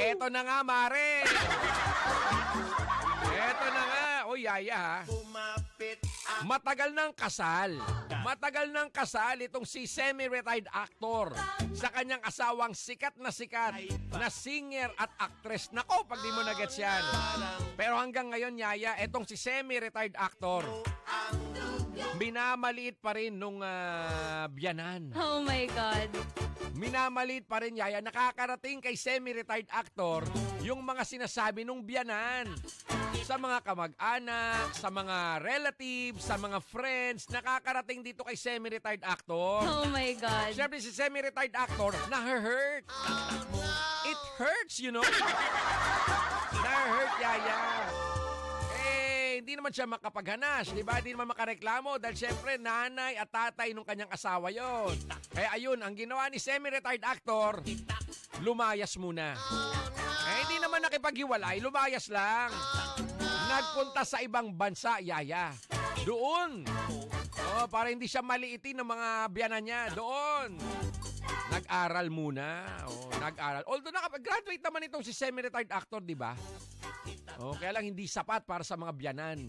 Eto na nga, Mare. Eto na nga. O, Yaya, ha? Matagal ng kasal. Matagal ng kasal itong si semi-retired actor sa kanyang asawang sikat na singer at actress. Nako, pag di mo na-gets yan. Pero hanggang ngayon, Yaya, itong si semi-retired actor, minamaliit pa rin nung biyanan. Oh my God. Minamaliit pa rin, Yaya. Nakakarating kay semi-retired actor yung mga sinasabi nung biyanan. Sa mga kamag-anak, sa mga relatives, sa mga friends, nakakarating dito kay semi-retired actor. Oh my God. Siyempre si semi-retired actor, na-hurt. It hurts, you know? Na-hurt, Yaya. Hindi naman siya makapaghanas, di ba? Hindi naman makareklamo dahil siyempre nanay at tatay nung kanyang asawa yon. Kaya ayun, ang ginawa ni semi-retired actor, lumayas muna. Hindi naman nakipaghiwalay, lumayas lang. Nagpunta sa ibang bansa, Yaya. Doon. Para hindi siya maliitin ng mga biyanan niya. Doon. Nag-aral muna. Nag-aral. Although nakapag-graduate naman itong si semi-retired actor, di ba? Kaya lang hindi sapat para sa mga biyanan.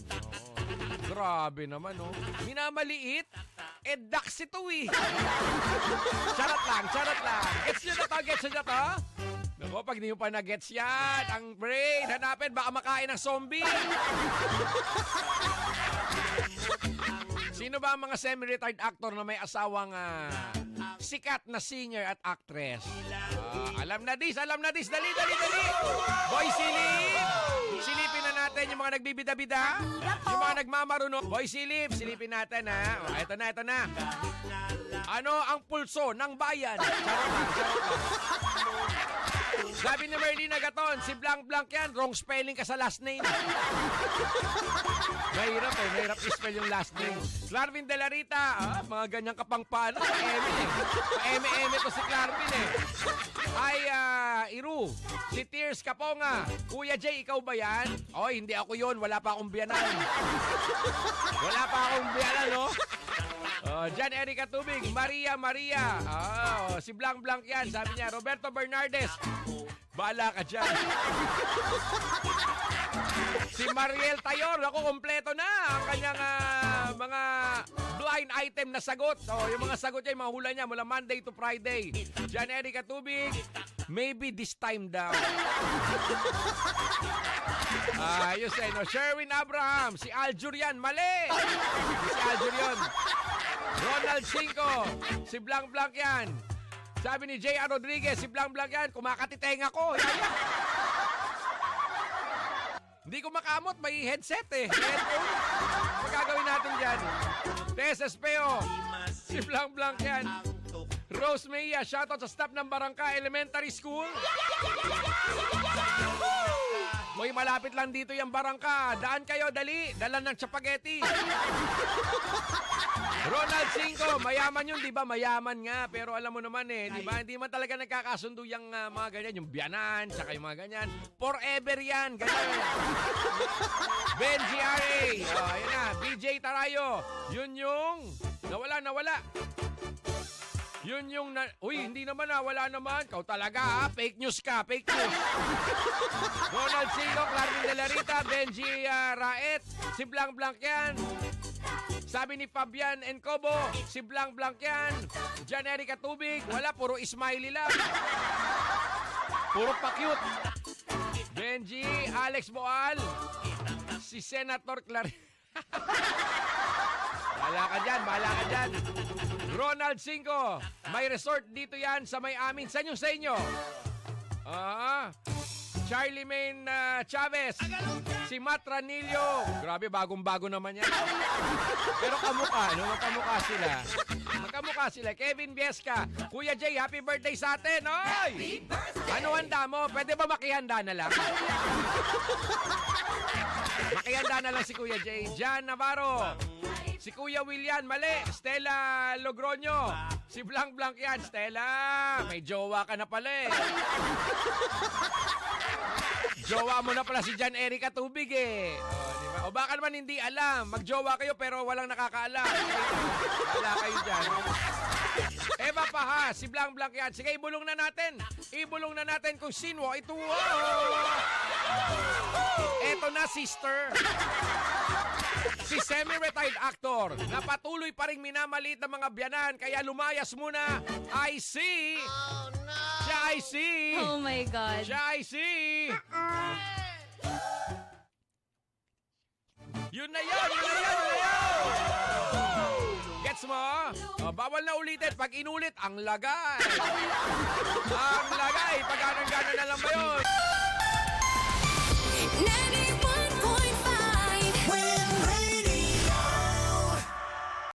Grabe naman, minamaliit. Dax ito, eh. Charot lang. Gets nyo na to? Naku, pag hindi mo pa na-gets yan, ang brain, hanapin, baka makain ng zombie. Sino ba ang mga semi-retired actor na may asawang sikat na singer at actress? Alam na dis. Dali. Boy, silipin na natin yung mga nagbibida-bida. Yung mga nagmamarunong. Boy, silipin natin, ha. Ito na. Ano ang pulso ng bayan? Charot lang. Sabi ni Merlin Agaton, si Blank yan, wrong spelling ka sa last name. Mahirap i-spell yung last name. Clarvin De La Rita, mga ganyang kapangpano. Pa-eme to si Clarvin, eh. Ay, Iru, si Tears Kaponga. Kuya Jay, ikaw ba yan? Oy, hindi ako yon, wala pa akong biyanan. No? Jan Erika Tubig, Maria. Si Blank yan, sabi niya. Roberto Bernardes, bahala ka dyan. Si Mariel Tayor, ako kompleto na ang kanyang mga blind item na sagot. Yung mga sagot niya, yung mga hula niya mula Monday to Friday. Jan Erika Tubig, maybe this time daw. Ayos Sherwin Abraham, si Aljurian, mali. Si Aljurian. Ronald Cinco, si Blank yan. Sabi ni J.R. Rodriguez, si Blank yan, kumakatitenga ko. Yaya. Hindi ko makamot, may headset eh. Headphone. Magagawin natin dyan. Tess Espeo, si Blank yan. Rose Mejia, shoutout sa staff ng Barangka Elementary School. Moy, malapit lang dito yung Barangka. Daan kayo, dali. Dala ng spaghetti. Ronald Cinco, mayaman yun, di ba? Mayaman nga, pero alam mo naman di ba? Hindi man talaga nagkakasundo yung mga ganyan, yung biyanan, saka yung mga ganyan. Forever yan, ganyan. Benji R.A. Ayan na, BJ Tarayo. Yun yung, nawala. Yun yung, uy, hindi naman wala naman. Kau talaga fake news ka, fake news. Ronald Cinco, Clarvin De La Rita, Benji Raet, si Blank yan. Sabi ni Fabian Encobo, si Blank yan. Jan Erika Tubig, wala, puro smiley lang. Puro pa-cute. Benji, Alex Boal, si Senator Bahala ka dyan. Ronald Cinco, may resort dito yan sa may amin. Sa inyo. Charlie Main Chavez, si Matt Ranillo. Grabe, bagong-bago naman yan. Pero magkamukha sila. Kevin Viesca, Kuya Jay, happy birthday sa atin. Oy! Ano handa mo? Pwede ba makihanda na lang? Makihanda na lang si Kuya Jay. Jan Navarro, si Kuya William, mali. Stella Logroño, si Blank yan. Stella, may jowa ka na pala eh. Jowa mo na pala si Jan Erika Tubig eh. Diba? O baka naman hindi alam. Magjowa kayo pero walang nakakaalam. Wala kayo dyan. Eva pa ha, si Blanc Blanc yan. Sige, ibulong na natin. Ibulong na natin kung sino ito. Eto na, sister. Si semi-retired actor na patuloy pa rin minamaliit ng mga biyanan kaya lumayas muna. I see. Siya I see. Oh my God. Siya I see. Yun na yun. Gets mo? Oh, bawal na ulitin. Pag inulit, ang lagay.